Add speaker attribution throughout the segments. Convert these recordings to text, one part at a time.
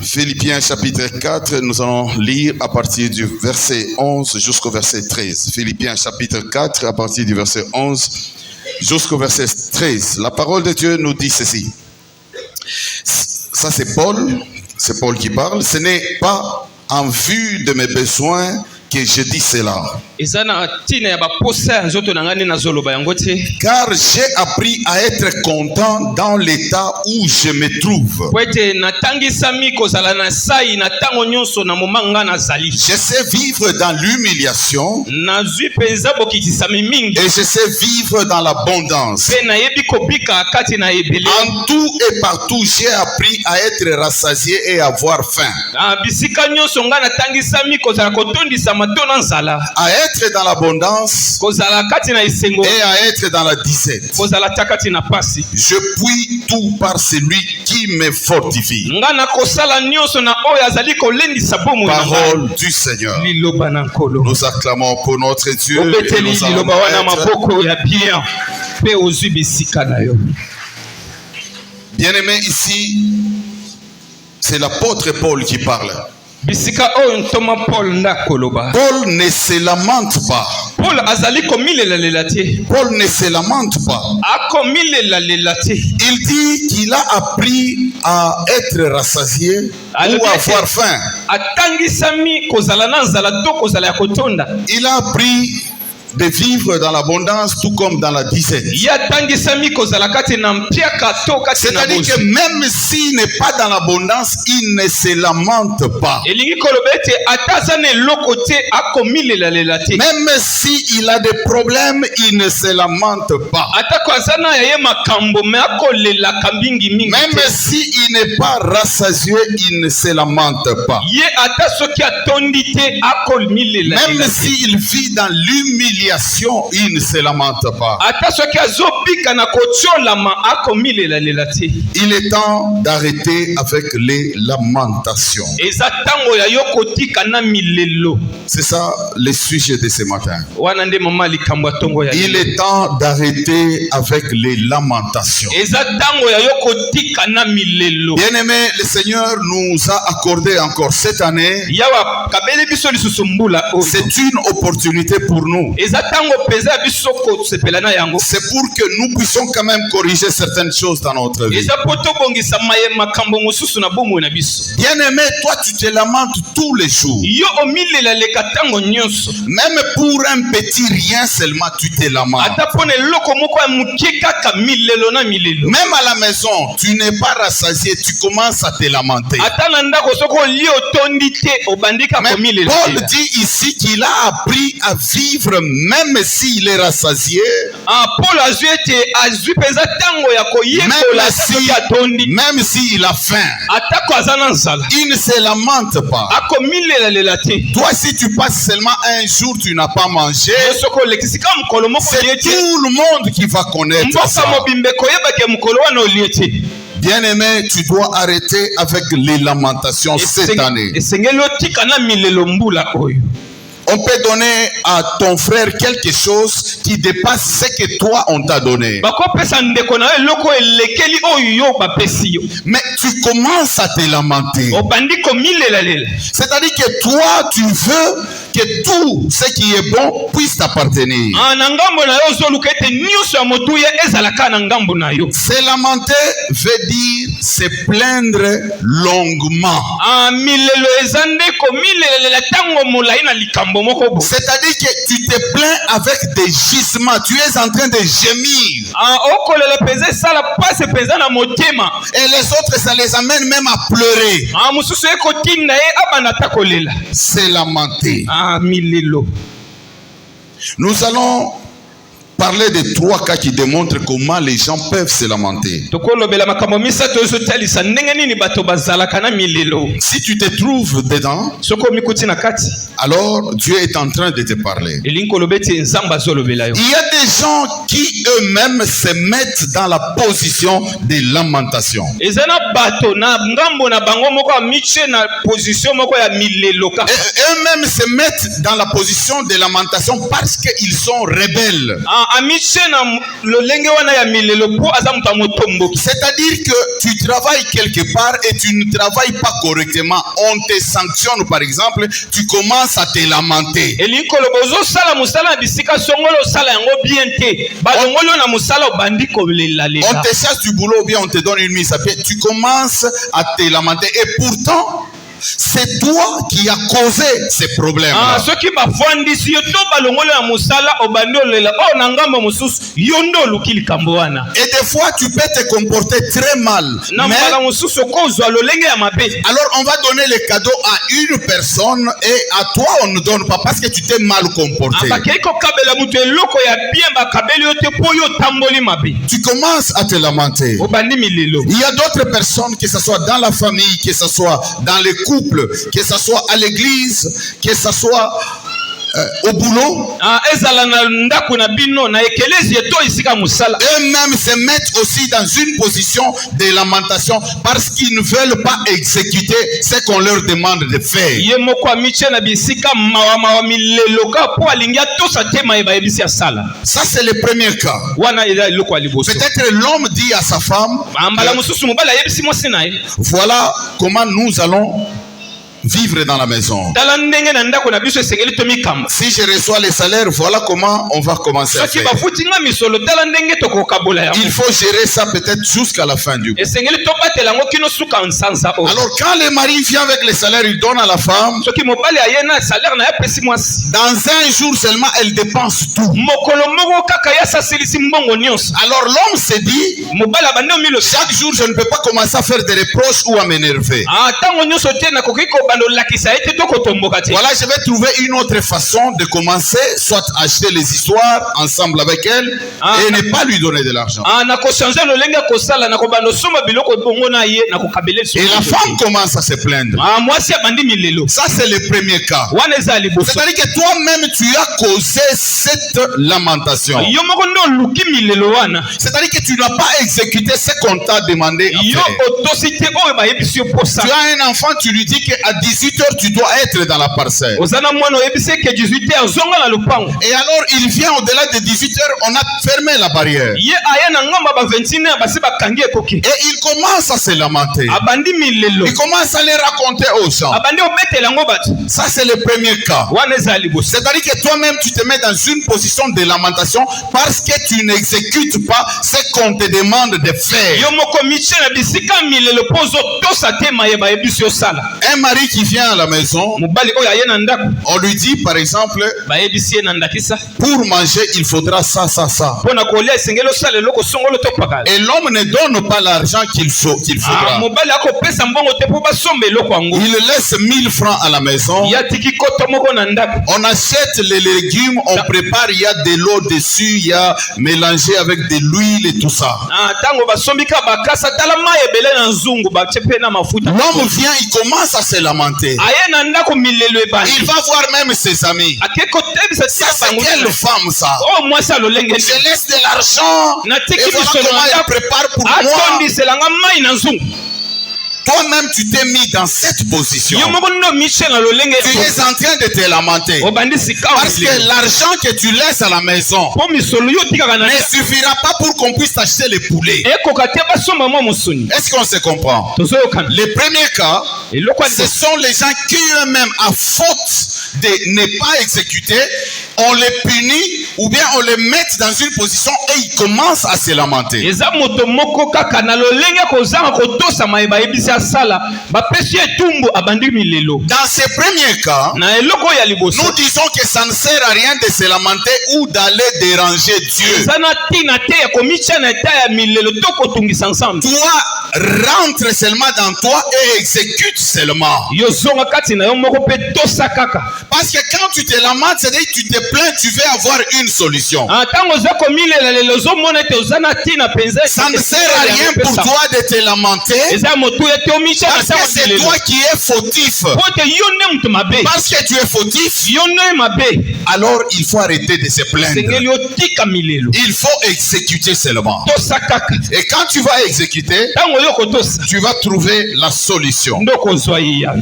Speaker 1: Philippiens chapitre 4, nous allons lire à partir du verset 11 jusqu'au verset 13. Philippiens chapitre 4, à partir du verset 11 jusqu'au verset 13. La parole de Dieu nous dit ceci. Ça c'est Paul qui parle. Ce n'est pas en vue de mes besoins que je dis cela. Car j'ai appris à être content dans l'état où je me trouve. Je sais vivre dans l'humiliation et je sais vivre dans l'abondance. En tout et partout, j'ai appris à être rassasié et à avoir faim. À être dans l'abondance et à être dans la disette. Je puis tout par celui qui me fortifie. Parole du Seigneur. Nous acclamons pour notre Dieu et nous allons bien-aimé, ici c'est l'apôtre Paul qui parle. Paul ne se lamente pas. Paul ne se lamente pas. Il dit qu'il a appris à être rassasié ou à avoir faim. Il a appris de vivre dans l'abondance tout comme dans la disette. C'est-à-dire que même s'il n'est pas dans l'abondance, il ne se lamente pas. Même s'il a des problèmes, il ne se lamente pas. Même s'il n'est pas rassasié, il ne se lamente pas. Même s'il vit dans l'humiliation, il ne se lamente pas. Il est temps d'arrêter avec les lamentations. C'est ça le sujet de ce matin. Il est temps d'arrêter avec les lamentations. Bien-aimé, le Seigneur nous a accordé encore cette année. C'est une opportunité pour nous. C'est pour que nous puissions quand même corriger certaines choses dans notre vie. Bien-aimé, toi tu te lamentes tous les jours. Même pour un petit rien seulement tu te lamentes. Même à la maison, tu n'es pas rassasié, tu commences à te lamenter. Mais Paul dit ici qu'il a appris à vivre même s'il est rassasié, même s'il a faim, il ne se lamente pas. Toi, si tu passes seulement un jour, tu n'as pas mangé, c'est tout le monde qui va connaître ça. Bien-aimé, tu dois arrêter avec les lamentations cette année. On peut donner à ton frère quelque chose qui dépasse ce que toi on t'a donné. Mais tu commences à te lamenter. C'est-à-dire que toi, tu veux que tout ce qui est bon puisse t'appartenir. Se lamenter veut dire se plaindre longuement. C'est-à-dire que tu te plains avec des gisements. Tu es en train de gémir. Et les autres, ça les amène même à pleurer. C'est lamenter. Nous allons parler de 3 cas qui démontrent comment les gens peuvent se lamenter. Si tu te trouves dedans, alors Dieu est en train de te parler. Il y a des gens qui eux-mêmes se mettent dans la position de lamentation. Et eux-mêmes se mettent dans la position de lamentation parce qu'ils sont rebelles. C'est-à-dire que tu travailles quelque part et tu ne travailles pas correctement. On te sanctionne par exemple, tu commences à te lamenter. On te cherche du boulot ou bien on te donne une mise à pied. Tu commences à te lamenter et pourtant c'est toi qui as causé ces problèmes. Et des fois tu peux te comporter très mal. Mais alors on va donner les cadeaux à une personne et à toi on ne donne pas parce que tu t'es mal comporté. Tu commences à te lamenter. Il y a d'autres personnes, que ce soit dans la famille, que ce soit dans les couple, que ce soit à l'église, que ce soit au boulot, eux-mêmes se mettent aussi dans une position de lamentation parce qu'ils ne veulent pas exécuter ce qu'on leur demande de faire. Ça c'est le premier cas. Peut-être l'homme dit à sa femme, voilà comment nous allons vivre dans la maison. Si je reçois les salaires, voilà comment on va commencer à faire. Il faut gérer ça peut-être jusqu'à la fin du mois. Alors quand le mari vient avec les salaires, il donne à la femme. Dans un jour seulement, elle dépense tout. Alors l'homme se dit, chaque jour je ne peux pas commencer à faire des reproches ou à m'énerver. Voilà, je vais trouver une autre façon de commencer, soit acheter les histoires ensemble avec elle et ne pas lui donner de l'argent. Et la femme commence à se plaindre. Ça c'est le premier cas. C'est-à-dire que toi-même tu as causé cette lamentation. C'est-à-dire que tu n'as pas exécuté ce qu'on t'a demandé à faire. Tu as un enfant, tu lui dis qu'à 18h tu dois être dans la parcelle. Et alors il vient au-delà de 18h, on a fermé la barrière. Et il commence à se lamenter. Il commence à les raconter aux gens. Ça c'est le premier cas. C'est-à-dire que toi-même tu te mets dans une position de lamentation parce que tu n'exécutes pas ce qu'on te demande de faire. Un mari qui vient à la maison, on lui dit par exemple, pour manger il faudra ça, ça, ça. Et l'homme ne donne pas l'argent qu'il faudra. Il laisse 1000 francs à la maison. On achète les légumes, on prépare, il y a de l'eau dessus, il y a mélangé avec de l'huile et tout ça. L'homme vient, il commence à se lamenter. Il va voir même ses amis. Ça c'est quelle femme ça? Je laisse de l'argent et voilà comment elle prépare pour moi. Toi-même tu t'es mis dans cette position. Tu es en train de te lamenter parce que l'argent que tu laisses à la maison ne suffira pas pour qu'on puisse acheter les poulets. Est-ce qu'on se comprend? Le premier cas, ce sont les gens qui eux-mêmes à faute de ne pas exécuter, on les punit ou bien on les met dans une position et ils commencent à se lamenter. Dans ces premiers cas, nous disons que ça ne sert à rien de se lamenter ou d'aller déranger Dieu. Toi, rentre seulement dans toi et exécute seulement. Parce que quand tu te lamentes, c'est-à-dire que tu te plains, tu veux avoir une solution. Ça ne sert à rien pour toi de te lamenter parce que c'est toi qui es fautif. Parce que tu es fautif, alors il faut arrêter de se plaindre. Il faut exécuter seulement. Et quand tu vas exécuter, tu vas trouver la solution. Il y a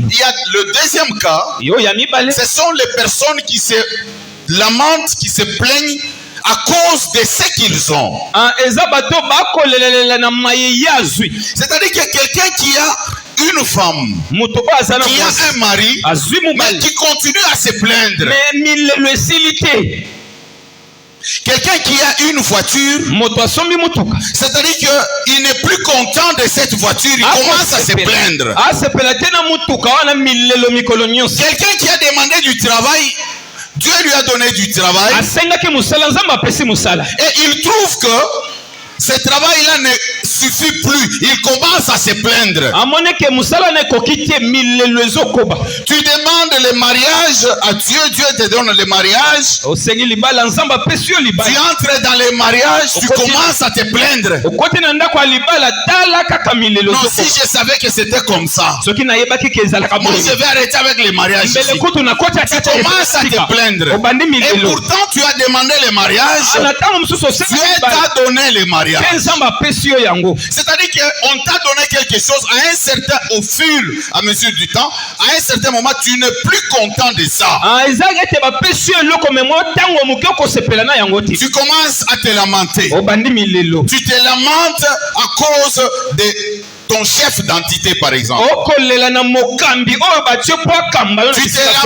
Speaker 1: le deuxième cas, ce sont les personnes qui se lamentent, qui se plaignent à cause de ce qu'ils ont. C'est-à-dire que quelqu'un qui a une femme, qui a un mari, mais qui continue à se plaindre. Quelqu'un qui a une voiture, c'est-à-dire qu'il n'est plus content de cette voiture, il commence à se plaindre. Quelqu'un qui a demandé du travail, Dieu lui a donné du travail, et il trouve que ce travail-là ne suffit plus. Il commence à se plaindre. Tu demandes le mariage à Dieu, Dieu te donne le mariage. Tu entres dans le mariage, tu commences à te plaindre. Non, si je savais que c'était comme ça, moi je vais arrêter avec les mariages. Tu commences à te plaindre. Et pourtant tu as demandé le mariage. Dieu t'a donné le mariage. C'est-à-dire qu'on t'a donné quelque chose à un certain, au fur et à mesure du temps, à un certain moment, tu n'es plus content de ça. Tu commences à te lamenter. Tu te lamentes à cause de ton chef d'entité, par exemple. Tu te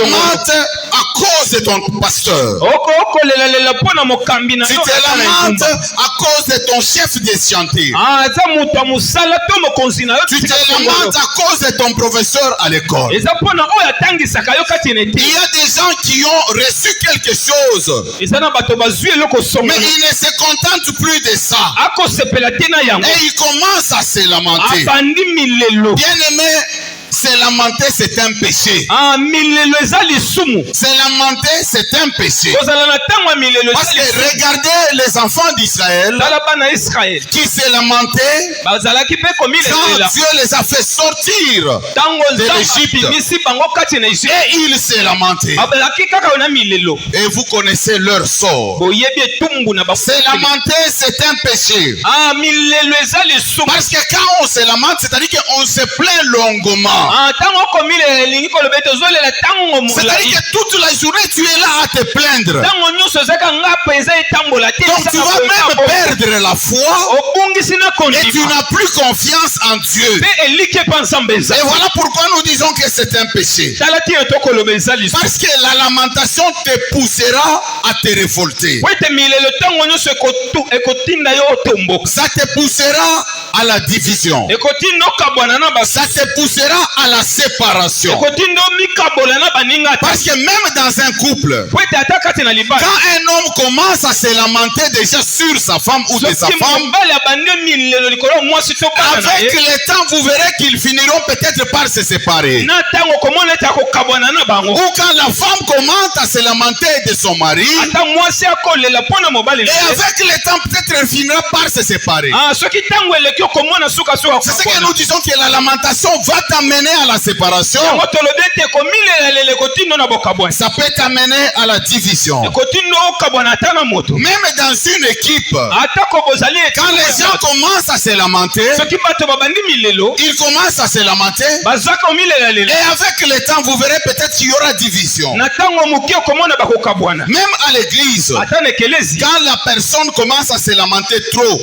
Speaker 1: lamentes à cause de ton pasteur. Tu te lamentes à cause de ton chef de chantier. Tu te lamentes à cause de ton professeur à l'école. Il y a des gens qui ont reçu quelque chose, mais ils ne se contentent plus de ça. Et ils commencent à se lamenter. Bien-aimé, se lamenter, c'est un péché. Se lamenter, c'est un péché. Parce que regardez les enfants d'Israël qui se lamentaient quand Dieu les a fait sortir de l'Égypte. Et ils se lamentaient. Et vous connaissez leur sort. Se lamenter, c'est un péché. Parce que quand on se lamente, c'est-à-dire qu'on se plaint longuement. C'est-à-dire que toute la journée tu es là à te plaindre. Donc tu vas même perdre la foi et tu n'as plus confiance en Dieu. Et voilà pourquoi nous disons que c'est un péché. Parce que la lamentation te poussera à te révolter. Ça te poussera à la division. Ça te poussera à la séparation. Parce que même dans un couple, quand un homme commence à se lamenter déjà sur sa femme ou de sa femme, avec le temps vous verrez qu'ils finiront peut-être par se séparer. Ou quand la femme commence à se lamenter de son mari, et avec le temps peut-être elle finira par se séparer. C'est ce que nous disons, que la lamentation va t'amener à la séparation. Ça peut t'amener à la division. Même dans une équipe, quand les gens commencent à se lamenter, ils commencent à se lamenter, et avec le temps vous verrez peut-être qu'il y aura division. Même à l'église, quand la personne commence à se lamenter trop,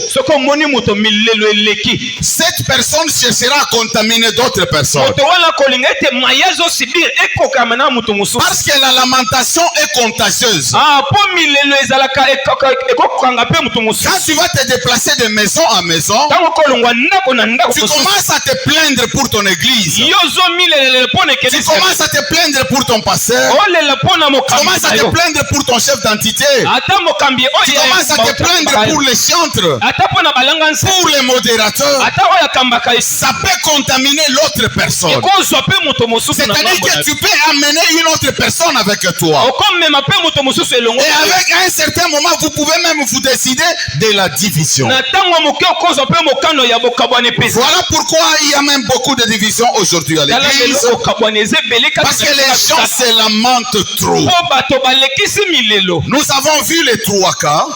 Speaker 1: cette personne cherchera à contaminer d'autres personnes. Parce que la lamentation est contagieuse. Quand tu vas te déplacer de maison en maison, tu commences à te plaindre pour ton église. Tu commences à te plaindre pour ton pasteur. Tu commences à te plaindre pour ton chef d'entité. Tu commences à te plaindre pour les chantres, pour les modérateurs. Ça peut contaminer l'autre personne. C'est-à-dire que tu peux amener une autre personne avec toi. Et avec un certain moment, vous pouvez même vous décider de la division. Voilà pourquoi il y a même beaucoup de divisions aujourd'hui à l'église. Parce que les gens se lamentent trop. Nous avons vu les trois cas.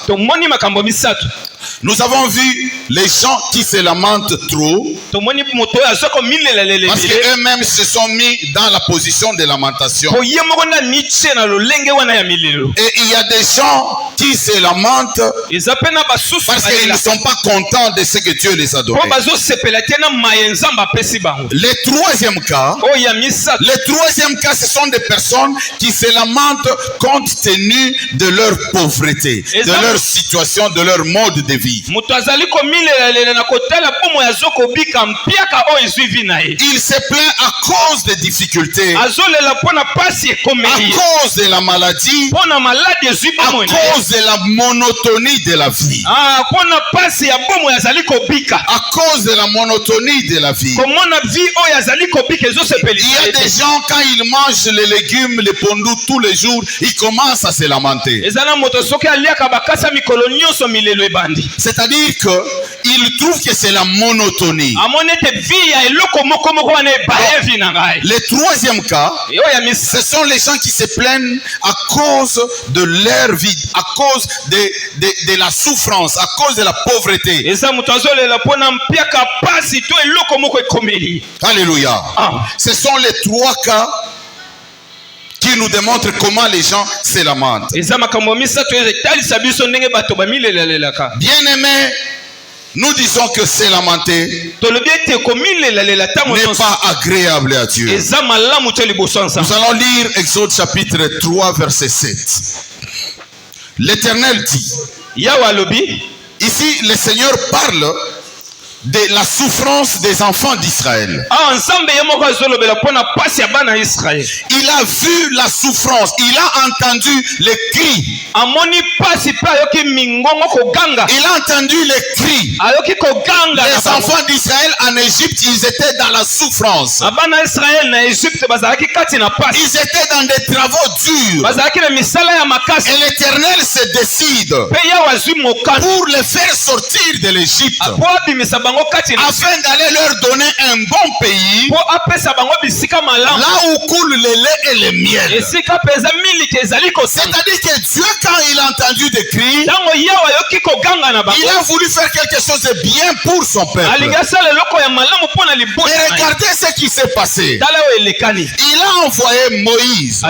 Speaker 1: Nous avons vu les gens qui se lamentent trop parce qu'eux-mêmes se sont mis dans la position de lamentation. Et il y a des gens qui se lamentent parce qu'ils ne sont pas contents de ce que Dieu les a donné. Le troisième cas, ce sont des personnes qui se lamentent compte tenu de leur pauvreté, de leur situation, de leur mode de vie. Il se plaint à cause des difficultés, à cause de la maladie, à cause de la monotonie de la vie. À cause de la monotonie de la vie. Il y a des gens, quand ils mangent les légumes, les pondous tous les jours, ils commencent à se lamenter. C'est-à-dire qu'ils trouvent que c'est la monotonie. Le troisième cas, ce sont les gens qui se plaignent à cause de leur vie, à cause de la souffrance, à cause de la pauvreté. Alléluia. Ce sont les trois cas qui nous démontrent comment les gens se lamentent. Bien-aimés, nous disons que se lamenter n'est pas agréable à Dieu. Nous allons lire Exode chapitre 3 verset 7. L'Éternel dit, ici le Seigneur parle de la souffrance des enfants d'Israël. Il a vu la souffrance, il a entendu les cris. Il a entendu les cris. Les enfants d'Israël en Égypte, ils étaient dans la souffrance. Ils étaient dans des travaux durs. Et l'Éternel se décide pour les faire sortir de l'Égypte, afin d'aller leur donner un bon pays, là où coule le lait et le miel. C'est-à-dire que Dieu, quand il a entendu des cris, il a voulu faire quelque chose de bien pour son peuple. Et regardez ce qui s'est passé. Il a envoyé Moïse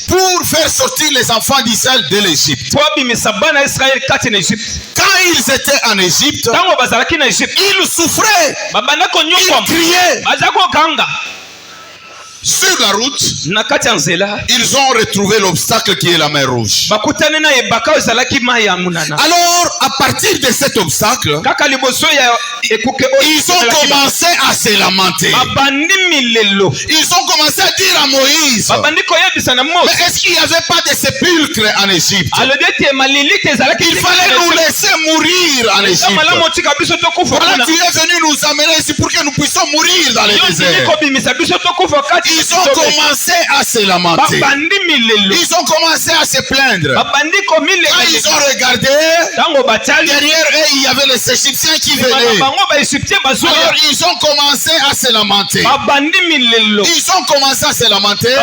Speaker 1: pour faire sortir les enfants d'Israël de l'Égypte. Quand ils étaient en Égypte, ils souffraient, ils criaient. Sur la route, ils ont retrouvé l'obstacle qui est la mer Rouge. Alors, à partir de cet obstacle, ils ont commencé à se lamenter. Ils ont commencé à dire à Moïse, mais est-ce qu'il n'y avait pas de sépulcre en Égypte? Il fallait nous laisser mourir en Égypte. Voilà, tu es venu nous amener ici pour que nous puissions mourir dans les déserts. Ils ont commencé à se lamenter. Ils ont commencé à se plaindre. Quand ils ont regardé, derrière eux, il y avait les Égyptiens qui venaient. Alors ils ont commencé à se lamenter. Ils ont commencé à se lamenter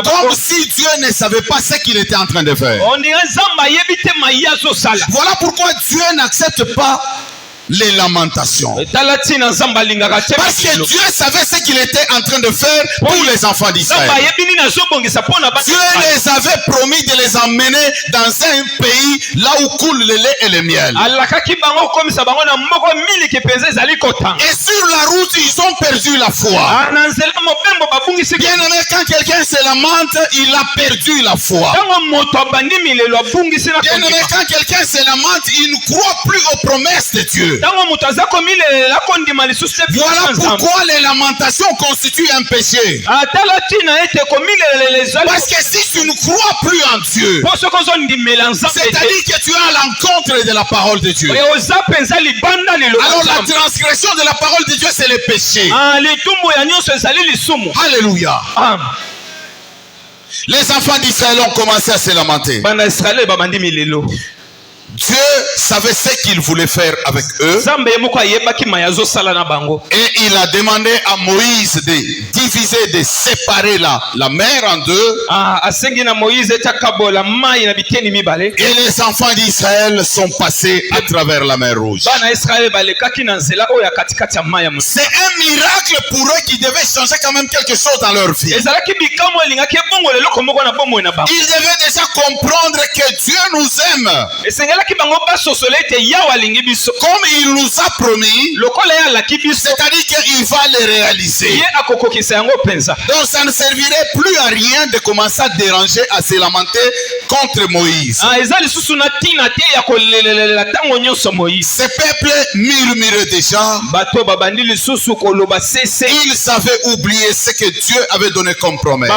Speaker 1: comme si Dieu ne savait pas ce qu'il était en train de faire. Voilà pourquoi Dieu n'accepte pas les lamentations. Parce que Dieu savait ce qu'il était en train de faire pour les enfants d'Israël. Dieu les avait promis de les emmener dans un pays là où coule le lait et le miel. Et sur la route, ils ont perdu la foi. Bien aimé, quand quelqu'un se lamente, il a perdu la foi. Bien aimé, quand quelqu'un se lamente, il ne croit plus aux promesses de Dieu. Voilà pourquoi les lamentations constituent un péché. Parce que si tu ne crois plus en Dieu, c'est-à-dire que tu es à l'encontre de la parole de Dieu. Alors la transgression de la parole de Dieu, c'est le péché. Alléluia. Les enfants d'Israël ont commencé à se lamenter. Dieu savait ce qu'il voulait faire avec eux. Et il a demandé à Moïse de diviser, de séparer la mer en deux. Et les enfants d'Israël sont passés à travers la mer Rouge. C'est un miracle pour eux qui devait changer quand même quelque chose dans leur vie. Ils devaient déjà comprendre que Dieu nous aime. Comme il nous a promis, c'est-à-dire qu'il va les réaliser. Donc ça ne servirait plus à rien de commencer à déranger, à se lamenter contre Moïse. Ces peuples murmuraient déjà. Ils avaient oublié ce que Dieu avait donné comme promesse.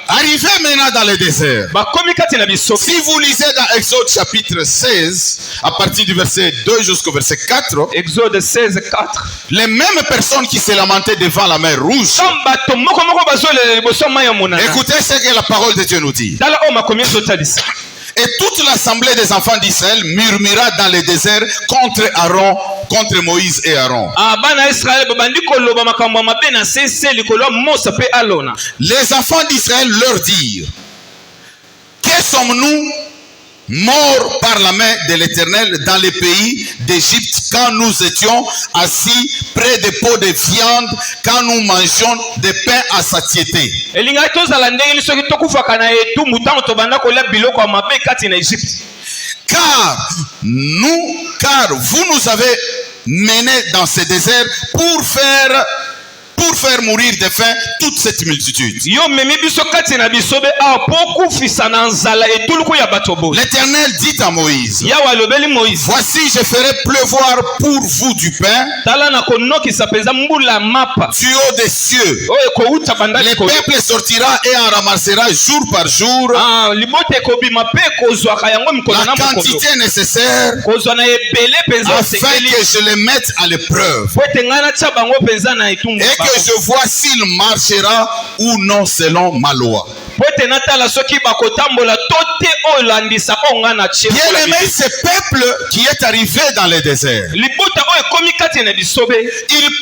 Speaker 1: Arrivé maintenant dans le désert. Si vous lisez dans Exode chapitre 16, à partir du verset 2 jusqu'au verset 4,
Speaker 2: Exode 16, 4.
Speaker 1: Les mêmes personnes qui se lamentaient devant la mer Rouge. Écoutez ce que la parole de Dieu nous dit. Et toute l'assemblée des enfants d'Israël murmura dans le désert contre Aaron, contre Moïse et Aaron. Les enfants d'Israël leur dirent: que sommes-nous morts par la main de l'Éternel dans les pays d'Égypte quand nous étions assis près des pots de viande, quand nous mangions des pains à satiété. Car vous nous avez menés dans ce désert pour faire mourir de faim toute cette multitude. L'Éternel dit à Moïse: voici, je ferai pleuvoir pour vous du pain du haut des cieux. Le peuple sortira et en ramassera jour par jour la quantité nécessaire afin que je les mette à l'épreuve et que je vois s'il marchera ou non selon ma loi. Bien-aimé, ce peuple qui est arrivé dans le désert, ils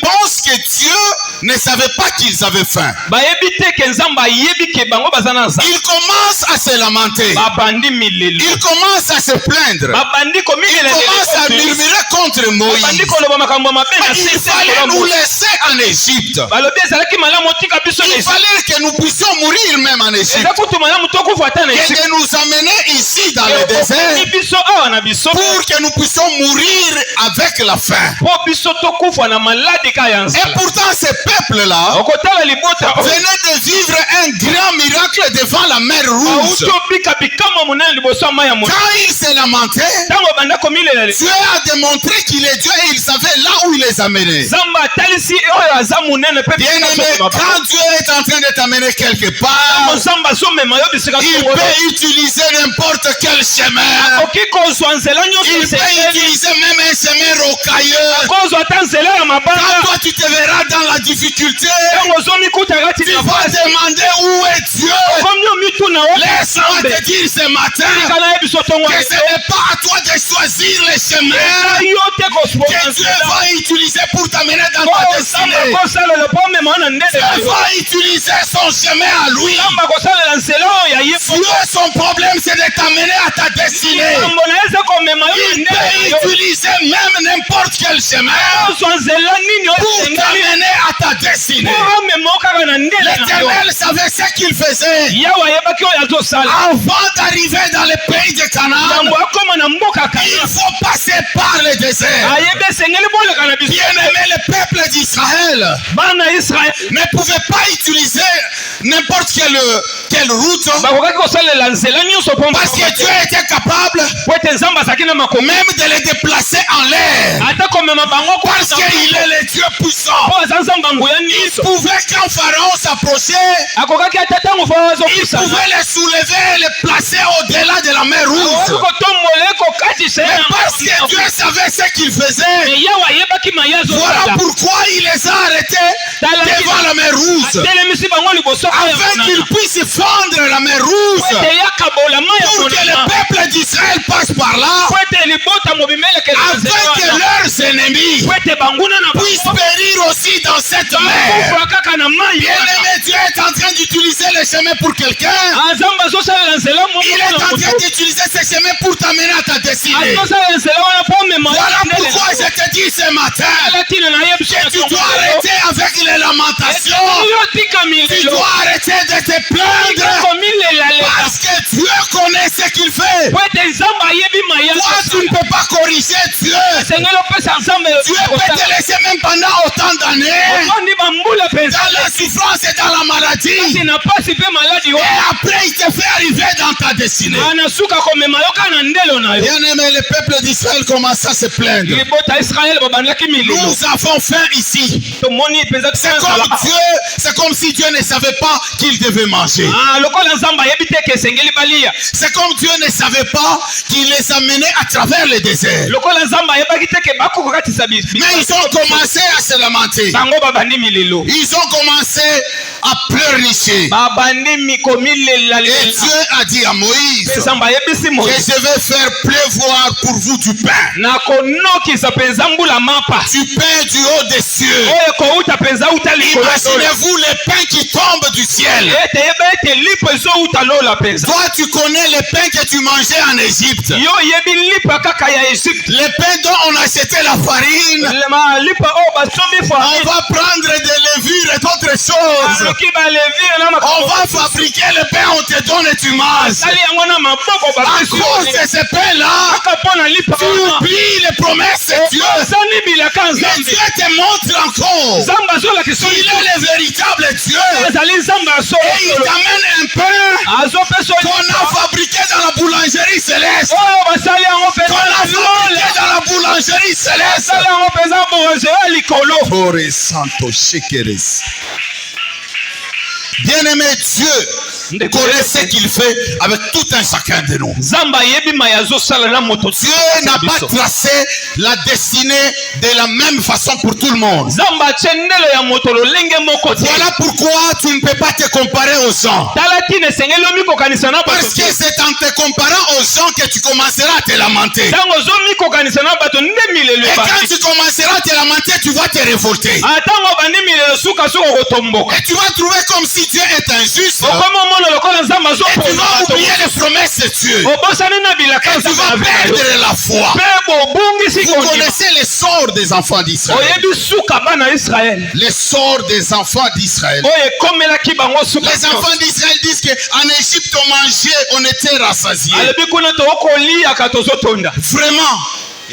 Speaker 1: pensent que Dieu ne savait pas qu'ils avaient faim. Ils commencent à se lamenter. Ils commencent à se plaindre. Ils commencent à murmurer contre Moïse. Il fallait nous laisser en Égypte. Il fallait que nous puissions mourir même en Égypte. Et de nous amener ici dans le désert pour que nous puissions mourir avec la faim. Et pourtant ce peuple-là venait de vivre un grand miracle devant la mer Rouge. Quand il s'est lamenté, Dieu a démontré qu'il est Dieu et il savait là où il les amenait. Bien-aimé, quand Dieu est en train de t'amener quelque part, il peut utiliser n'importe quel chemin. Il peut utiliser même un chemin rocailleux. Quand toi tu te verras dans la difficulté, tu vas demander où est Dieu. Laisse-moi te dire ce matin que ce n'est pas à toi de choisir les chemins que Dieu va utiliser pour t'amener dans ta destinée. Dieu va utiliser son chemin à lui. Son problème c'est de t'amener à ta destinée. Il peut utiliser même n'importe quel chemin pour t'amener à ta destinée. L'Éternel savait ce qu'il faisait. Avant d'arriver dans le pays de Canaan, il faut passer par le désert. Bien-aimé, le peuple d'Israël ne pouvait pas utiliser n'importe quelle route, parce que Dieu était capable même de les déplacer en l'air, parce qu'il est le Dieu puissant. Il pouvait, quand Pharaon s'approchait, il pouvait les soulever et les placer au-delà de la mer Rouge. Mais parce que Dieu savait ce qu'il faisait, voilà pourquoi il les a arrêtés devant la mer Rouge, afin qu'ils puissent fendre la mer Rouge, pour que le peuple d'Israël passe par là, afin que leurs ennemis puissent périr aussi dans cette mer. Bien-aimé, Dieu est en train d'utiliser les chemins pour quelqu'un. Il est en train d'utiliser ces chemins pour t'amener à ta destinée. Voilà pourquoi je te dis ce matin que tu dois arrêter avec les lamentations. Tu dois arrêter de te plaindre parce que Dieu connaît ce qu'il fait. Toi, tu ne peux pas corriger Dieu. Dieu peut te laisser même pendant autant d'années dans la souffrance et dans la maladie. Et après, il te fait arriver dans ta destinée. Bien-aimé, le peuple d'Israël commence à se plaindre. Nous avons faim ici. C'est comme si Dieu ne savait pas qu'il devait manger. C'est comme Dieu ne savait pas qu'il les amenait à travers le désert. Mais ils ont commencé à se lamenter. Ils ont commencé à pleurnicher. Et Dieu a dit à Moïse que je vais faire pleuvoir pour vous du pain. Du pain du haut des cieux. Imaginez-vous les pains qui tombent du ciel. Toi, tu connais les pains que tu mangeais en Égypte. Les pains dont on achetait la farine. On va prendre des levures et d'autres choses. On va fabriquer le pain, on te donne et tu manges. À cause de ces pains-là, tu oublies les promesses de Dieu. Mais Dieu te montre encore qu'il est le véritable Dieu. Et il t'amène un pain qu'on a fabriqué dans la boulangerie céleste. Qu'on a fabriqué dans la boulangerie céleste. Bien-aimé, Dieu connaît ce qu'il fait avec tout un chacun de nous. Dieu n'a pas tracé la destinée de la même façon pour tout le monde. Voilà pourquoi tu ne peux pas te comparer aux gens. Parce que c'est en te comparant aux gens que tu commenceras à te lamenter. Et quand tu commenceras à te lamenter, tu vas te révolter. Et tu vas trouver comme si Dieu est injuste. Et tu vas oublier les promesses de Dieu. Et tu vas perdre la foi. Vous connaissez les sorts des enfants d'Israël. Les sorts des enfants d'Israël. Les enfants d'Israël disent qu'en Égypte on mangeait, on était rassasiés. Vraiment.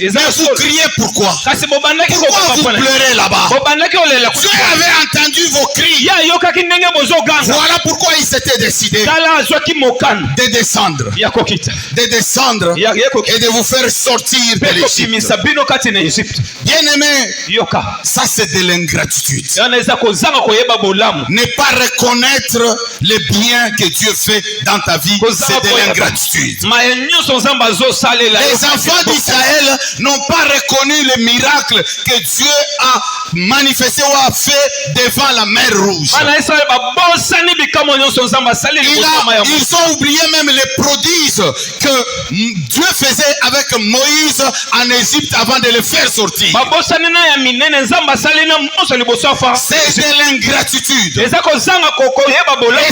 Speaker 1: Mais vous criez pourquoi? Pourquoi vous pleurez là-bas? Dieu avait entendu vos cris. Voilà pourquoi il s'était décidé de descendre. De descendre et de vous faire sortir de l'Égypte. Bien-aimé, ça c'est de l'ingratitude. Ne pas reconnaître les biens que Dieu fait dans ta vie, c'est de l'ingratitude. Les enfants d'Israël n'ont pas reconnu le miracle que Dieu a manifesté ou a fait devant la mer Rouge. Ils ont oublié même les prodiges que Dieu faisait avec Moïse en Égypte avant de le faire sortir. C'est de l'ingratitude. Et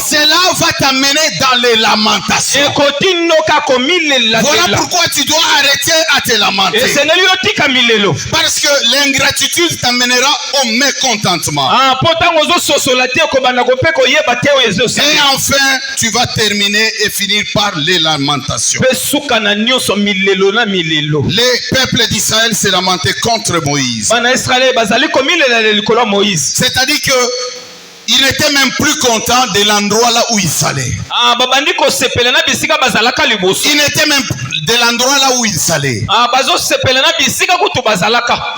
Speaker 1: cela va t'amener dans les lamentations. Voilà pourquoi tu dois arrêter à te lamenter. Parce que l'ingratitude t'amènera au mécontentement. Et enfin, tu vas terminer et finir par les lamentations. Les peuples d'Israël se lamentaient contre Moïse. C'est-à-dire que il n'était même plus content de l'endroit là où il allait. Il n'était même de l'endroit là où il allait.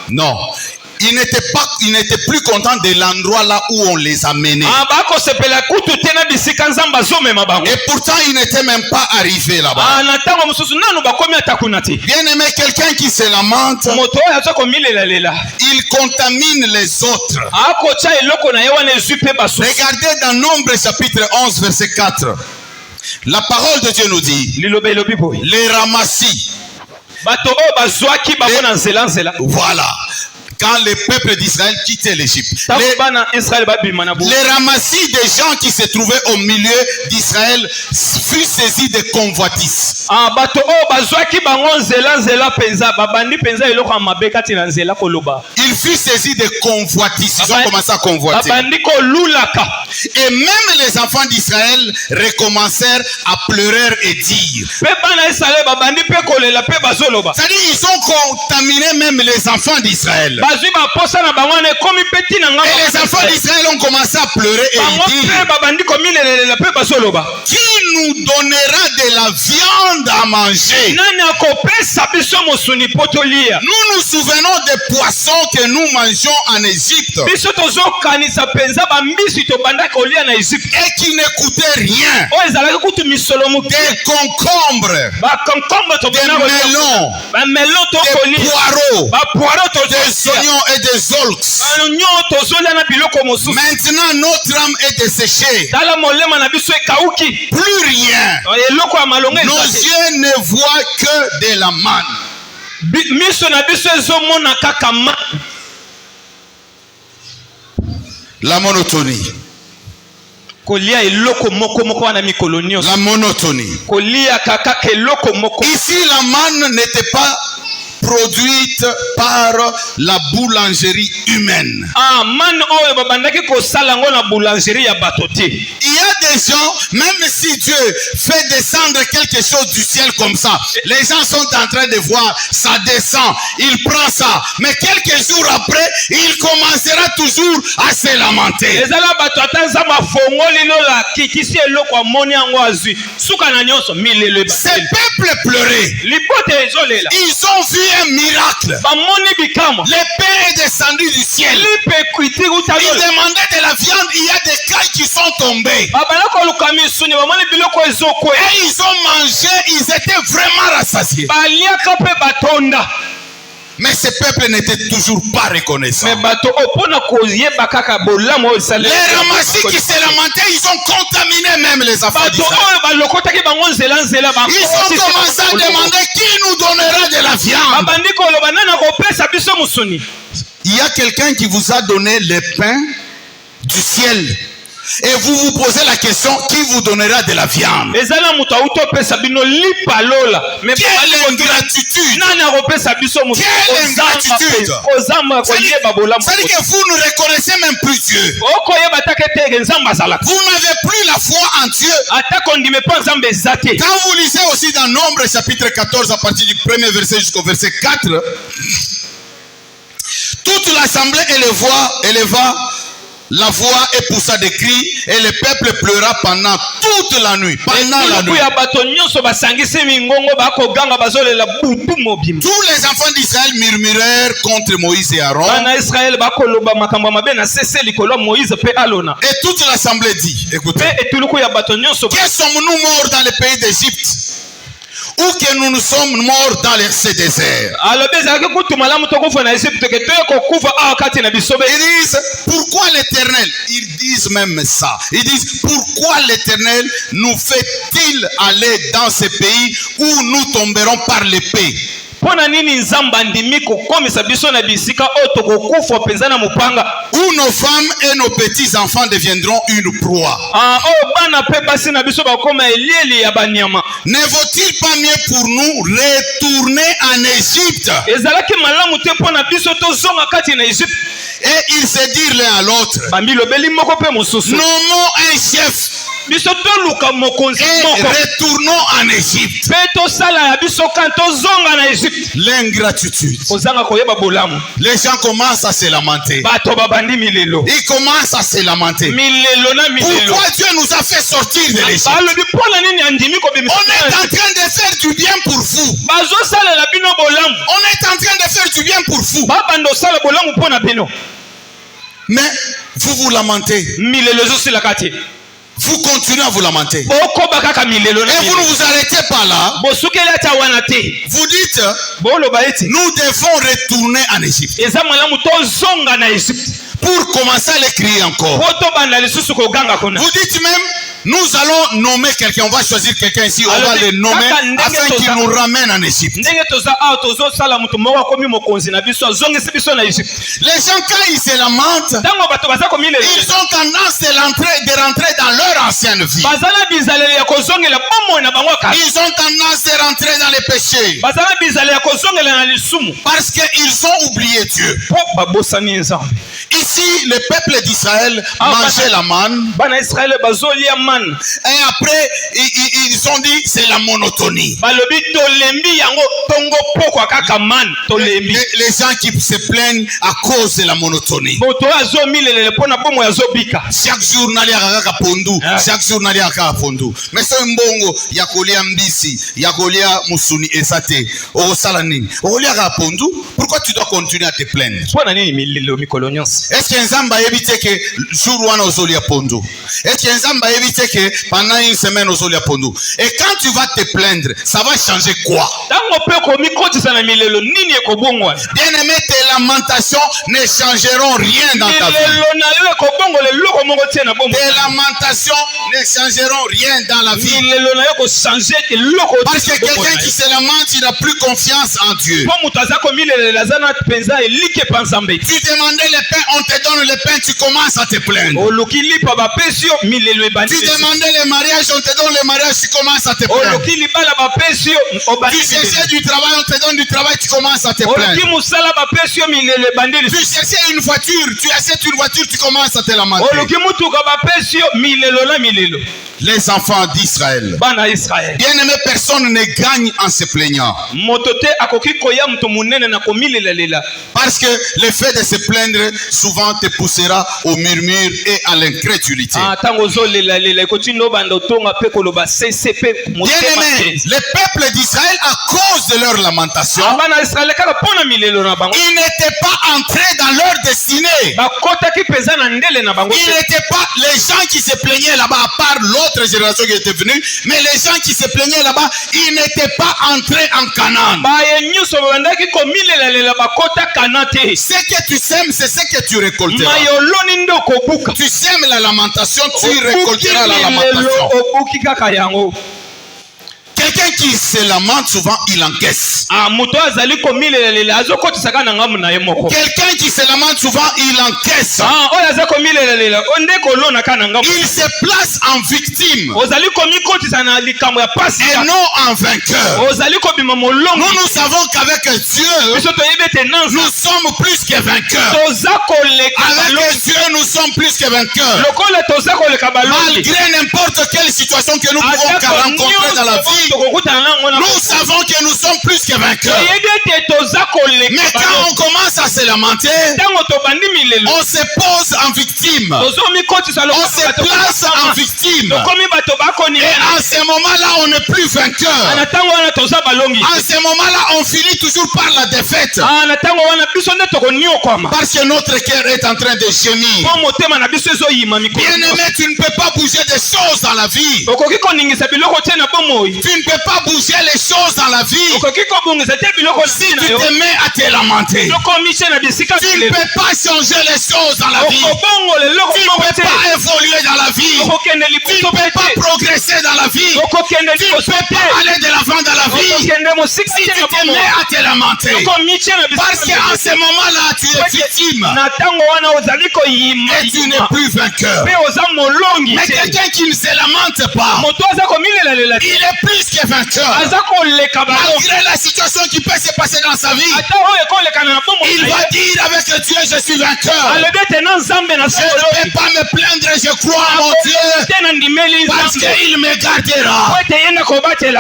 Speaker 1: Non. Il n'était plus content de l'endroit là où on les a menés. Et pourtant, il n'était même pas arrivé là-bas. Bien aimé, quelqu'un qui se lamente, il contamine les autres. Regardez dans Nombre chapitre 11 verset 4. La parole de Dieu nous dit, les ramassis. Voilà. quand le peuple d'Israël quittait l'Égypte. Les ramassis des gens qui se trouvaient au milieu d'Israël furent saisis de convoitises. Ils furent saisis de convoitises. Ils ont commencé à convoiter. Et même les enfants d'Israël recommencèrent à pleurer et dire. C'est-à-dire ils ont contaminé même les enfants d'Israël. Et les enfants d'Israël ont commencé à pleurer et dire, qui nous donnera de la viande à manger? Nous nous souvenons des poissons que nous mangeons en Égypte et qui ne coûtaient rien. Des concombres, des melons, des poireaux, des oignons et des olks. Maintenant notre âme est desséchée. Plus rien. Nos yeux ne voient que de la manne. La monotonie. La monotonie. Ici la manne n'était pas produite par la boulangerie humaine. Il y a des gens, même si Dieu fait descendre quelque chose du ciel comme ça, les gens sont en train de voir, ça descend, il prend ça, mais quelques jours après, il commencera toujours à se lamenter. Ces peuples pleuraient. Ils ont vu un miracle. L'épée est descendue du ciel. Ils demandaient de la viande. Il y a des cailles qui sont tombées. Et ils ont mangé. Ils étaient vraiment rassasiés. Mais ces peuples n'étaient toujours pas reconnaissants. Les ramassis qui se lamentaient, ils ont contaminé même les affaires d'Israël. Ils ont commencé à demander qui nous donnera de la viande. Il y a quelqu'un qui vous a donné le pain du ciel. Et vous vous posez la question, qui vous donnera de la viande? Quelle ingratitude! Quelle ingratitude! C'est-à-dire que vous ne reconnaissez même plus Dieu. Vous n'avez plus la foi en Dieu. Quand vous lisez aussi dans Nombre chapitre 14 à partir du premier verset jusqu'au verset 4, toute l'assemblée éleva la voix et poussa des cris, et le peuple pleura pendant toute la nuit. Pendant la nuit. Tous les enfants d'Israël murmurèrent contre Moïse et Aaron. Et toute l'assemblée dit, écoutez, que sommes-nous morts dans le pays d'Égypte? Ou que nous sommes morts dans ce désert? Ils disent, pourquoi l'Éternel? Ils disent même ça. Ils disent, pourquoi l'Éternel nous fait-il aller dans ce pays où nous tomberons par l'épée? Où nos femmes et nos petits enfants deviendront une proie. Ne vaut-il pas mieux pour nous retourner en Égypte? Et ils se dirent l'un à l'autre, nommons un chef et retournons en Égypte. L'ingratitude. Les gens commencent à se lamenter. Ils commencent à se lamenter. Pourquoi Dieu nous a fait sortir de l'Égypte? On est en train de faire du bien pour vous. On est en train de faire du bien pour vous. Mais vous vous lamentez. Vous continuez à vous lamenter. Et vous ne vous arrêtez pas là. Vous dites, nous devons retourner en Égypte. Pour commencer à les crier encore. Vous dites même, Nous allons nommer quelqu'un, on va choisir quelqu'un ici, on va le nommer afin qu'il nous ramène en Égypte. Les gens, quand ils se lamentent, ils ont tendance de rentrer dans leur ancienne vie. Ils ont tendance de rentrer dans les péchés. Parce qu'ils ont oublié Dieu. Ici, le peuple d'Israël mangeait la manne. Et après, ils ont dit c'est la monotonie. Les gens qui se plaignent à cause de la monotonie. Chaque jour, chaque jour, mais c'est un bon yakolia mbisi, yakolia musuni esate, pourquoi tu dois continuer à te plaindre? Est-ce que Nzamba évite que jour wana ozolia pondu? Est-ce que Nzamba évite que pendant une semaine ozolia pondu? Et quand tu vas te plaindre, ça va changer quoi? Bien-aimé, tes lamentations ne changeront rien dans ta vie. Tes lamentations ne changeront rien dans la vie. Parce que quelqu'un qui se lamente, il n'a plus confiance en Dieu. Tu demandais le pain, on te donne le pain, tu commences à te plaindre. Tu demandais le mariage, on te donne le mariage, tu commences à te plaindre. Tu cherchais du travail, on te donne du travail, tu commences à te plaindre. Tu cherchais une voiture, tu achètes une voiture, tu commences à te lamenter. Les enfants d'Israël. Bien-aimé, personne ne gagne en se plaignant. Parce que le fait de se plaindre souvent te poussera au murmure et à l'incrédulité. Bien-aimé, le peuple d'Israël, à cause de leur lamentation, ils n'étaient pas entrés dans leur destinée. Ils n'étaient pas les gens qui se plaignaient là-bas, à part l'autre génération qui était venue, mais les gens qui se plaignaient là-bas, ils n'étaient pas entrés en Canaan. Ce que tu sèmes, c'est ce que tu récolteras. Tu sèmes la lamentation, tu récolteras la lamentation. Quelqu'un qui se lamente souvent, il encaisse. Quelqu'un qui se lamente souvent, il encaisse. Il se place en victime et non en vainqueur. Nous savons qu'avec Dieu, nous sommes plus que vainqueurs. Avec Dieu, nous sommes plus que vainqueurs. Malgré n'importe quelle situation que nous pouvons rencontrer dans la vie, nous savons que nous sommes plus que vainqueurs. Mais quand on commence à se lamenter, on se pose en victime. On se place en victime. Et en ce moment-là, on n'est plus vainqueur. En ce moment-là, on finit toujours par la défaite. Parce que notre cœur est en train de gémir. Bien-aimé, tu ne peux pas bouger des choses dans la vie. Tu ne peux pas bouger les choses dans la vie si tu te mets à te lamenter. Tu ne peux pas changer les choses dans la vie. Tu ne peux pas évoluer dans la vie. Tu ne peux pas progresser dans la vie. Tu ne peux pas aller de l'avant dans la vie si tu te mets à te lamenter. Parce qu'en ce moment-là, tu es victime et tu n'es plus vainqueur. Mais quelqu'un qui ne se lamente pas, il est plus que vainqueur. Malgré la situation qui peut se passer dans sa vie, il va dire avec Dieu, je suis vainqueur. Je ne vais pas me plaindre, je crois en mon Dieu, parce qu'il me gardera.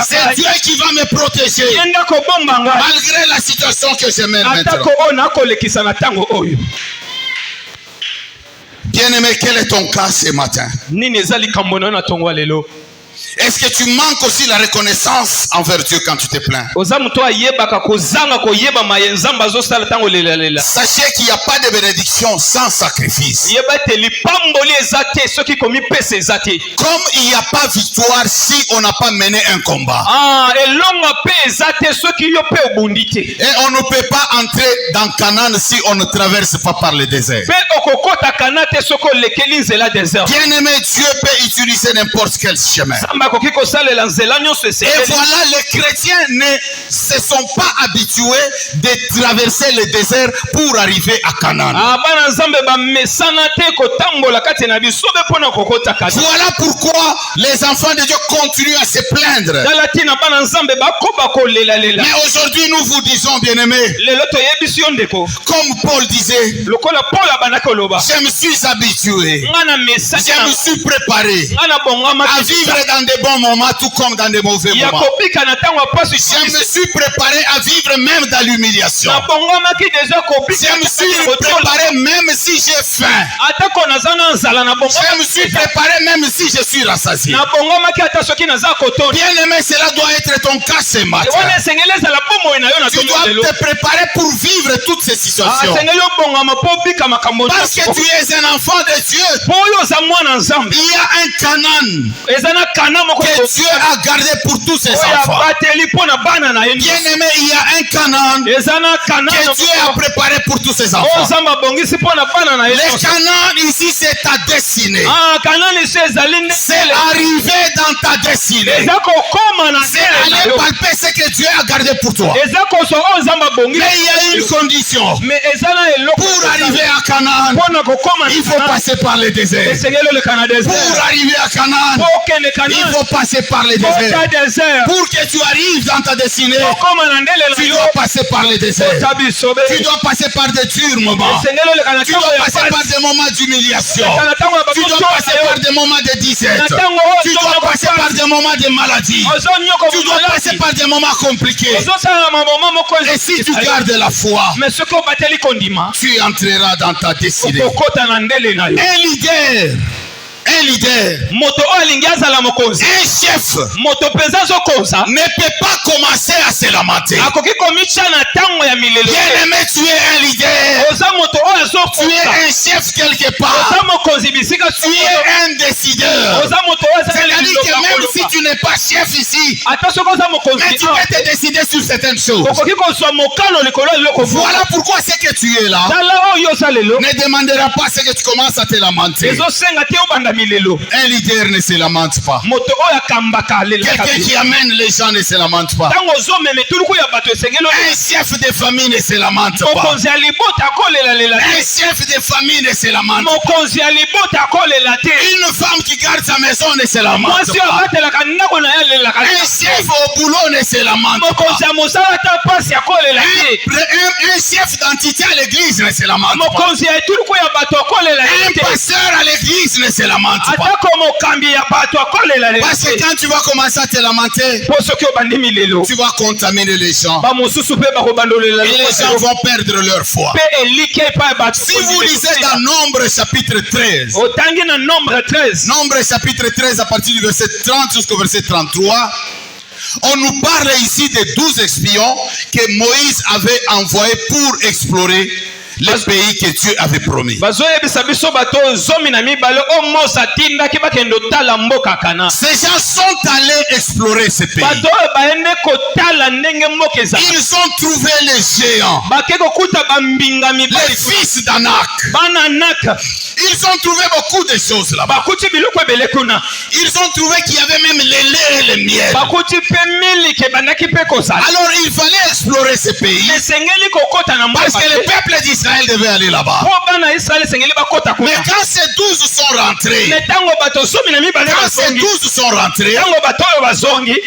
Speaker 1: C'est Dieu qui va me protéger malgré la situation que je mène maintenant. Bien-aimé, quel est ton cas ce matin? Est-ce que tu manques aussi la reconnaissance envers Dieu quand tu te plains? Sachez qu'il n'y a pas de bénédiction sans sacrifice. Comme il n'y a pas victoire si on n'a pas mené un combat. Et on ne peut pas entrer dans Canaan si on ne traverse pas par le désert. Bien-aimé, Dieu peut utiliser n'importe quel chemin. Et voilà, les chrétiens ne se sont pas habitués de traverser le désert pour arriver à Canaan. Voilà pourquoi les enfants de Dieu continuent à se plaindre. Mais aujourd'hui, nous vous disons, bien-aimés, comme Paul disait, je me suis habitué, je me suis préparé à vivre dans des bons moments tout comme dans des mauvais moments. Je me suis préparé à vivre même dans l'humiliation. Je me suis préparé même si j'ai faim. Je me suis préparé même si je suis rassasié. Bien-aimé, cela doit être ton cas ce matin. Tu dois te préparer pour vivre toutes ces situations. Parce que tu es un enfant de Dieu. Il y a un Canaan que Dieu a gardé pour tous ses enfants. Bien-aimé, il y a un Canaan que Dieu a préparé pour tous ses enfants. Le Canaan ici, c'est ta destinée. C'est arriver dans ta destinée. C'est aller palper ce que Dieu a gardé pour toi. Mais il y a une condition. Pour arriver à Canaan, il faut passer par le désert. Pour arriver à Canaan, il faut passer par le désert. Pour que tu arrives dans ta destinée, tu dois passer par le désert. Tu dois passer par des durs moments. Tu dois passer par des moments d'humiliation. Tu dois passer par des moments de disette. Tu dois passer par des moments de maladie. Tu dois passer par des moments compliqués. Et si tu gardes la foi, tu entreras dans ta destinée. Un leader, un chef ne peut pas commencer à se lamenter. Bien-aimé, tu es un leader. Tu es un chef quelque part. Tu es un décideur. C'est-à-dire que même si tu n'es pas chef ici, mais tu peux te décider sur certaines choses. Voilà pourquoi c'est que tu es là. Ne demandera pas ce que tu commences à te lamenter. Un leader ne se lamente pas. Quelqu'un qui amène les gens ne se lamente pas. Un chef de famille ne se lamente pas. Un chef de famille ne se lamente pas. Une femme qui garde sa maison ne se lamente pas. Un chef au boulot ne se lamente pas. Un chef d'entité à l'église ne se lamente pas. Un pasteur à l'église ne se lamente pas. Parce que quand tu vas commencer à te lamenter, tu vas contaminer les gens. Et les gens vont perdre leur foi. Si vous lisez dans Nombre chapitre 13, Nombre chapitre 13 à partir du verset 30 jusqu'au verset 33, on nous parle ici des 12 espions que Moïse avait envoyés pour explorer le pays que Dieu avait promis. Ces gens sont allés explorer ce pays. Ils ont trouvé les géants, les fils d'Anak. Ils ont trouvé beaucoup de choses là-bas. Ils ont trouvé qu'il y avait même le lait et le miel. Alors il fallait explorer ce pays parce que le peuple d'Israël devait aller là-bas. Mais quand ces 12 sont rentrés,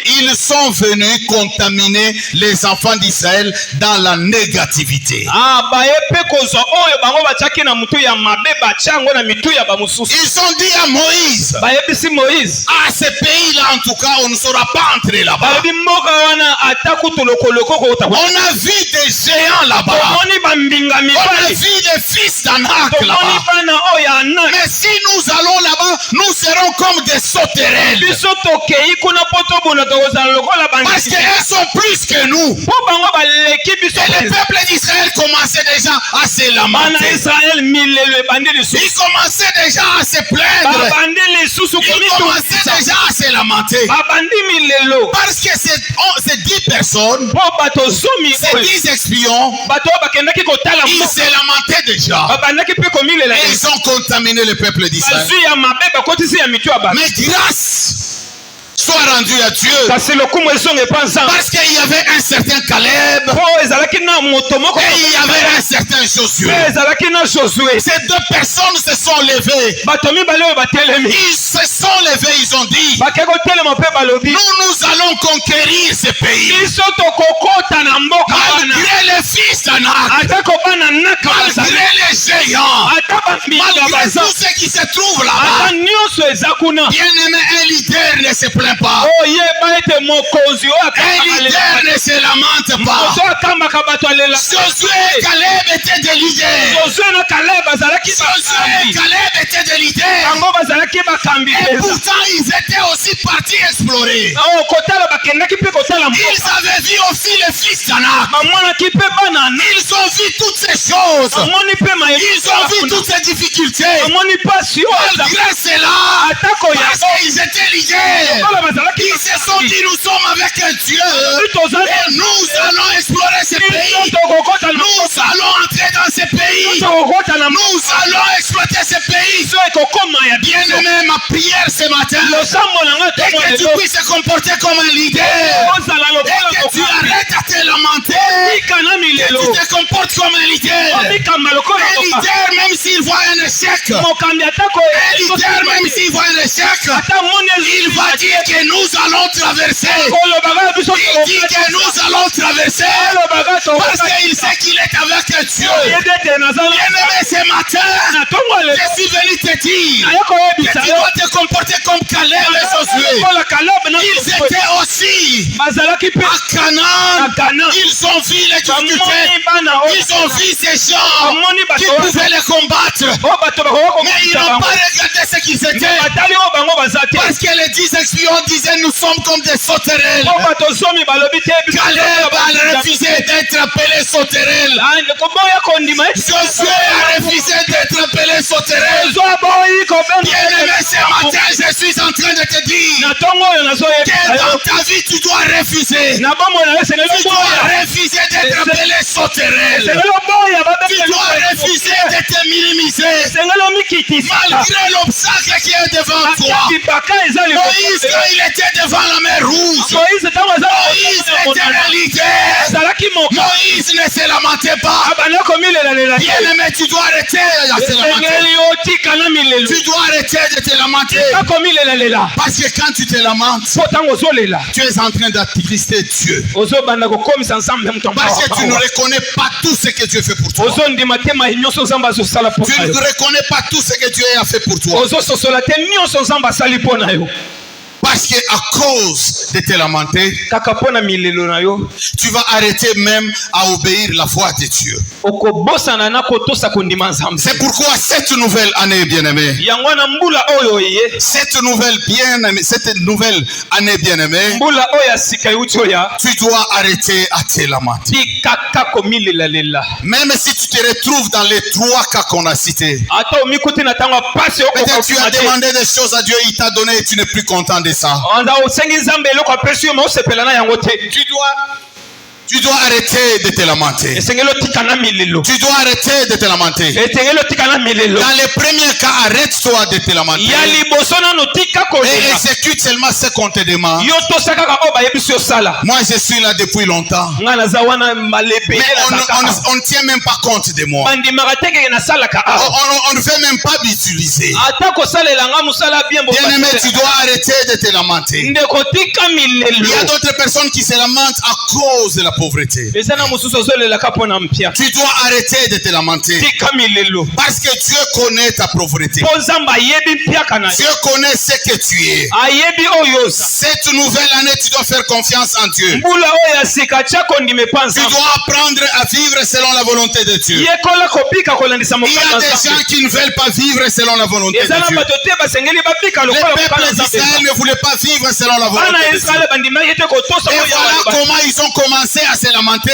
Speaker 1: ils sont venus contaminer les enfants d'Israël dans la négativité. Ils ont dit à Moïse, à ce pays-là en tout cas, on ne saura pas entrer là-bas. On a vu des géants là-bas. On a vu des fils d'Anak là-bas. Mais si nous allons là-bas, nous serons allons comme des sauterelles. Parce qu'elles sont plus que nous. Et le peuple d'Israël commençait déjà à se lamenter. Ils commençaient déjà à se plaindre. Ils commençaient déjà à se lamenter. Parce que ces 10 personnes, ces 10 espions, ils se lamentaient déjà. Et ils ont contaminé le peuple d'Israël. Mais grâce soit rendu à Dieu. Parce qu'il y avait un certain Caleb et il y avait un certain Josué. Ces 2 personnes se sont levées. Ils se sont levés, ils ont dit, nous allons conquérir ce pays. Malgré les fils d'Anak, malgré les géants, malgré tous ceux qui se trouvent là-bas. Bien-aimé, un leader ne se plaint pas. Un leader ne se lamente pas. Josué et Caleb étaient des leaders. Josué et Caleb étaient des leaders. Et pourtant ils étaient aussi partis explorer. Ils avaient vu aussi les fils d'Anak. Ils ont vu toutes ces choses. Ils ont vu toutes ces difficultés. Malgré cela, parce qu'ils étaient leaders, ils se sont dit, nous sommes avec un Dieu et nous allons explorer ce pays. Nous allons entrer dans ce pays. Nous allons exploiter ce pays. Bien-aimé, ma prière ce matin est que tu puisses te comporter comme un leader et que tu arrêtes à te lamenter, que tu te comportes comme un leader. Un leader, même s'il voit un échec, un leader, même s'il voit un échec, il va dire que nous allons traverser. Il dit que nous allons traverser parce qu'il sait qu'il est avec Dieu. Bien-aimé, ce matin, je suis venu te dire que tu dois te comporter comme Caleb et Josué. Ils étaient aussi à Canaan. Ils ont vu les difficultés. Ils ont vu ces gens qui pouvaient les combattre. Mais ils n'ont pas regardé ce qu'ils étaient. Parce que les 10 espions disaient, nous sommes comme des sauterelles. Caleb a refusé d'être appelé sauterelle. Josué a refusé d'être appelé sauterelle. Bien-aimé, ce matin, je suis en train de te dire que dans ta vie, tu dois refuser. Tu dois refuser d'être appelé sauterelle. Tu dois refuser d'être minimisé. Malgré l'obstacle qui est devant toi. Moïse, quand il était devant la mer rouge, Moïse était un leader. Moïse ne se lamentait pas. Bien-aimé, tu dois arrêter de se lamenter. Tu dois arrêter de te lamenter. Parce que quand tu te lamentes, tu es en train d'attrister Dieu. Parce que tu ne reconnais pas tout ce que Dieu fait pour toi. Tu ne reconnais pas tout ce que Dieu a fait pour toi. Parce que à cause de te lamenter, tu vas arrêter même à obéir la voix de Dieu. C'est pourquoi cette nouvelle année, bien-aimée, cette nouvelle année, bien-aimée, tu dois arrêter à te lamenter. Même si tu te retrouves dans les 3 cas qu'on a cités, peut-être tu as demandé des choses à Dieu, il t'a donné et tu n'es plus content de ça. Tu dois arrêter de te lamenter. Tu dois arrêter de te lamenter. Dans les premiers cas, arrête-toi de te lamenter. Et exécute seulement ce qu'on te demande. Moi, je suis là depuis longtemps. Mais on ne tient même pas compte de moi. On ne veut même pas m'utiliser. Bien-aimé, tu dois arrêter de te lamenter. Il y a d'autres personnes qui se lamentent à cause de la pauvreté. Tu dois arrêter de te lamenter. Parce que Dieu connaît ta pauvreté. Dieu connaît ce que tu es. Cette nouvelle année, tu dois faire confiance en Dieu. Tu dois apprendre à vivre selon la volonté de Dieu. Il y a des gens qui ne veulent pas vivre selon la volonté de Dieu. Les peuples d'Israël ne voulaient pas vivre selon la volonté de Dieu. Et voilà comment ils ont commencé à se lamenter.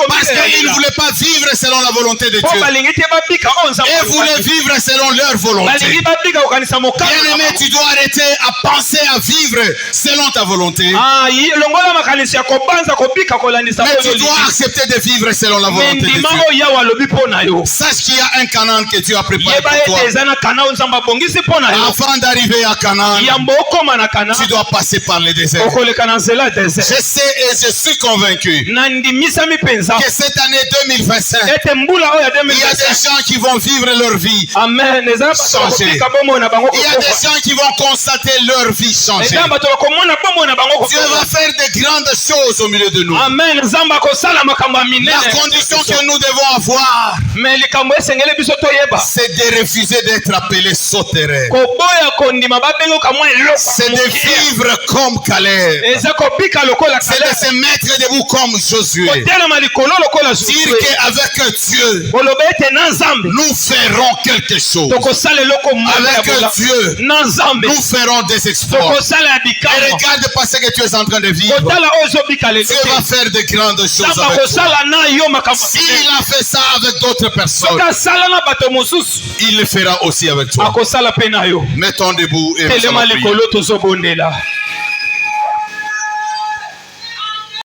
Speaker 1: Parce qu'ils ne voulaient pas vivre selon la volonté de Dieu. Et voulaient vivre selon leur volonté. Bien-aimé, tu dois arrêter à penser à vivre selon ta volonté. Mais tu dois accepter de vivre selon la volonté de Dieu. Sache qu'il y a un Canaan que Dieu a préparé pour toi. Avant d'arriver à Canaan, tu dois passer par le désert. Je sais et je suis convaincu que cette année 2025, il y a des gens qui vont vivre leur vie changer. Il y a des gens qui vont constater leur vie changer. Dieu va faire de grandes choses au milieu de nous. La condition que nous devons avoir, c'est de refuser d'être appelé sauterelle. C'est de vivre comme Caleb. C'est de se mettre debout comme Josué. Dire qu'avec Dieu, nous ferons quelque chose. Avec Dieu, nous ferons des exploits. Et regarde pas ce que tu es en train de vivre. Dieu va faire de grandes choses avec toi. S'il a fait ça avec d'autres personnes, il le fera aussi avec toi. Mettons debout et nous allons prier.